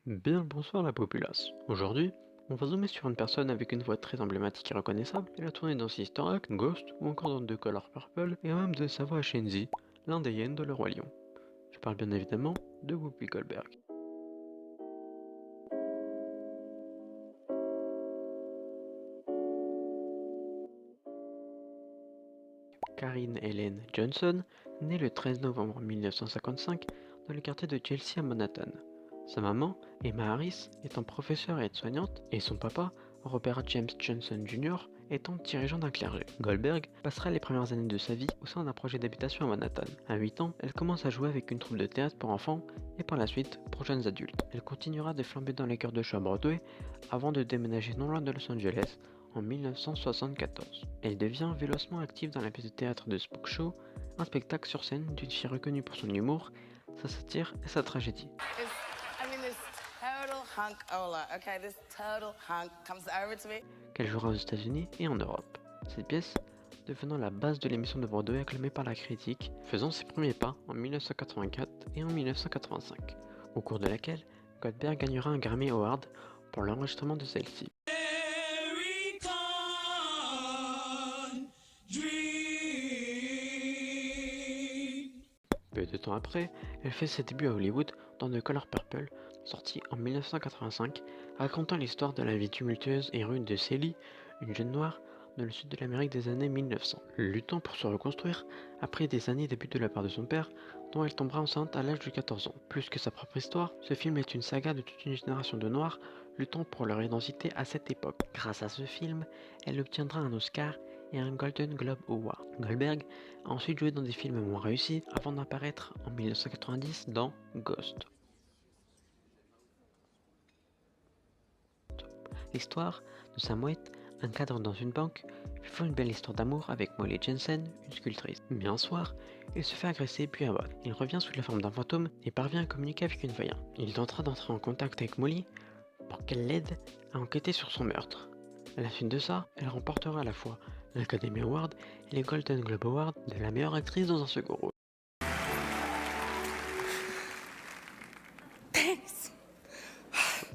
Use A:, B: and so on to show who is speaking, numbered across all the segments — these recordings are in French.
A: Bien le bonsoir la populace. Aujourd'hui, on va zoomer sur une personne avec une voix très emblématique et reconnaissable. Elle a tourné dans Sister Act, Ghost ou encore dans The Color Purple et même de sa voix à Shenzi, l'un des hyènes de Le Roi Lion. Je parle bien évidemment de Whoopi Goldberg. Karine Helen Johnson naît le 13 novembre 1955 dans le quartier de Chelsea à Manhattan. Sa maman, Emma Harris, étant professeure et aide-soignante, et son papa, Robert James Johnson Jr., étant dirigeant d'un clergé. Goldberg passera les premières années de sa vie au sein d'un projet d'habitation à Manhattan. À 8 ans, elle commence à jouer avec une troupe de théâtre pour enfants et par la suite pour jeunes adultes. Elle continuera de flamber dans les cœurs de show à Broadway avant de déménager non loin de Los Angeles en 1974. Elle devient vélocement active dans la pièce de théâtre de Spook Show, un spectacle sur scène d'une fille reconnue pour son humour, sa satire et sa tragédie. Qu'elle jouera aux États-Unis et en Europe. Cette pièce devenant la base de l'émission de Broadway acclamée par la critique, faisant ses premiers pas en 1984 et en 1985, au cours de laquelle Goldberg gagnera un Grammy Award pour l'enregistrement de celle-ci. Peu de temps après, elle fait ses débuts à Hollywood dans The Color Purple, sorti en 1985, racontant l'histoire de la vie tumultueuse et rude de Celie, une jeune noire dans le sud de l'Amérique des années 1900. Luttant pour se reconstruire après des années d'abus de la part de son père, dont elle tombera enceinte à l'âge de 14 ans. Plus que sa propre histoire, ce film est une saga de toute une génération de noirs luttant pour leur identité à cette époque. Grâce à ce film, elle obtiendra un Oscar et un Golden Globe Award. Goldberg a ensuite joué dans des films moins réussis avant d'apparaître en 1990 dans Ghost. L'histoire de Sam White, un cadre dans une banque, vivant une belle histoire d'amour avec Molly Jensen, une sculptrice. Mais un soir, il se fait agresser puis abattre. Il revient sous la forme d'un fantôme et parvient à communiquer avec une voyante. Il tentera d'entrer en contact avec Molly pour qu'elle l'aide à enquêter sur son meurtre. À la suite de ça, elle remportera à la fois l'Academy Award et les Golden Globe Award de la meilleure actrice dans un second rôle.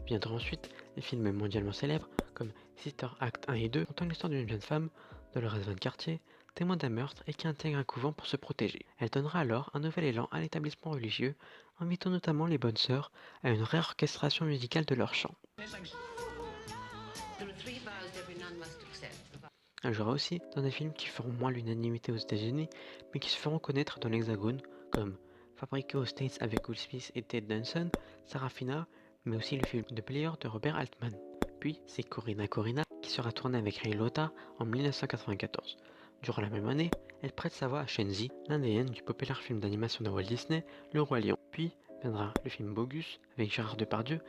A: Viendront ensuite des films mondialement célèbres comme Sister Act 1 et 2, contant l'histoire d'une jeune femme, Dolores Van Cartier, témoin d'un meurtre et qui intègre un couvent pour se protéger. Elle donnera alors un nouvel élan à l'établissement religieux, invitant notamment les bonnes sœurs à une réorchestration musicale de leur chant. Elle jouera aussi dans des films qui feront moins l'unanimité aux États-Unis, mais qui se feront connaître dans l'Hexagone, comme fabriqué aux States avec Will Smith et Ted Danson, Sarafina, mais aussi le film The Player de Robert Altman. Puis c'est Corina Corina qui sera tournée avec Ray Liotta en 1994. Durant la même année, elle prête sa voix à Shenzi, l'un des hyènes du populaire film d'animation de Walt Disney, Le Roi Lion. Puis viendra le film Bogus avec Gérard Depardieu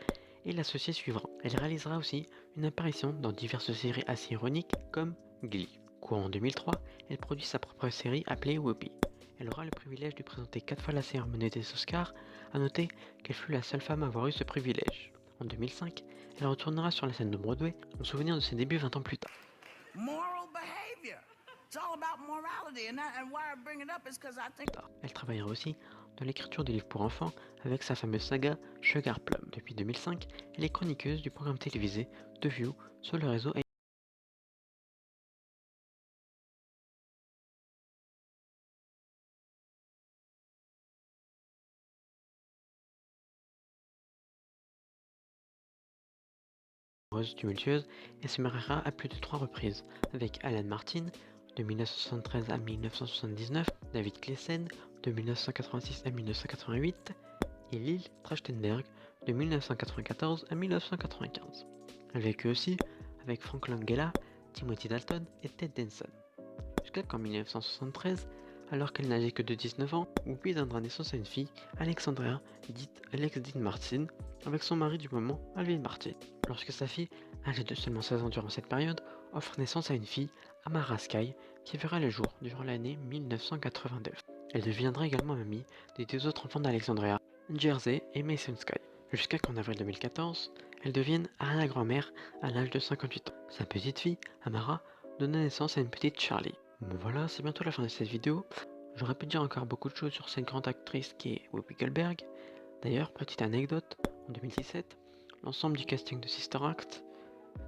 A: et l'associé suivra. Elle réalisera aussi une apparition dans diverses séries assez ironiques comme Glee. Courant en 2003, elle produit sa propre série appelée Whoopi. Elle aura le privilège de présenter 4 fois la cérémonie des Oscars, à noter qu'elle fut la seule femme à avoir eu ce privilège. En 2005, elle retournera sur la scène de Broadway en souvenir de ses débuts 20 ans plus tard. Elle travaillera aussi dans l'écriture de livres pour enfants avec sa fameuse saga Sugar Plum. Depuis 2005, elle est chroniqueuse du programme télévisé The View sur le réseau amoureuse tumultueuse et se mariera à plus de 3 reprises avec Alan Martin de 1973 à 1979, David Klesen de 1986 à 1988 et Lil Trachtenberg de 1994 à 1995. Elle vécut aussi avec Frank Langella, Timothy Dalton et Ted Danson. Jusqu'à qu'en 1973, alors qu'elle n'avait que de 19 ans, Whoopi donnera naissance à une fille, Alexandria, dite Alex Dean Martin, avec son mari du moment, Alvin Martin. Lorsque sa fille, âgée de seulement 16 ans durant cette période, offre naissance à une fille, Amara Sky, qui verra le jour durant l'année 1989. Elle deviendra également mamie des 2 autres enfants d'Alexandria, Jersey et Mason Sky, jusqu'à qu'en avril 2014, elle devienne arrière-grand-mère à l'âge de 58 ans. Sa petite fille, Amara, donna naissance à une petite Charlie. Bon voilà, c'est bientôt la fin de cette vidéo. J'aurais pu dire encore beaucoup de choses sur cette grande actrice qui est Whoopi Goldberg. D'ailleurs, petite anecdote, en 2017, l'ensemble du casting de Sister Act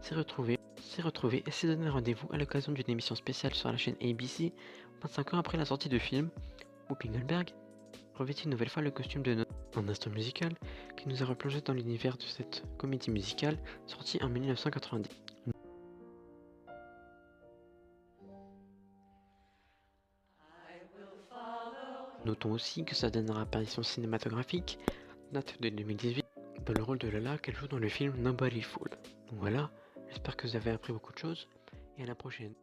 A: s'est retrouvé et s'est donné rendez-vous à l'occasion d'une émission spéciale sur la chaîne ABC 25 ans après la sortie du film. Whoopi Goldberg revêtit une nouvelle fois le costume de Nona, un instant musical qui nous a replongé dans l'univers de cette comédie musicale sortie en 1990. Notons aussi que sa dernière apparition cinématographique date de 2018 dans le rôle de Lola qu'elle joue dans le film Nobody Fool. Donc voilà, j'espère que vous avez appris beaucoup de choses et à la prochaine.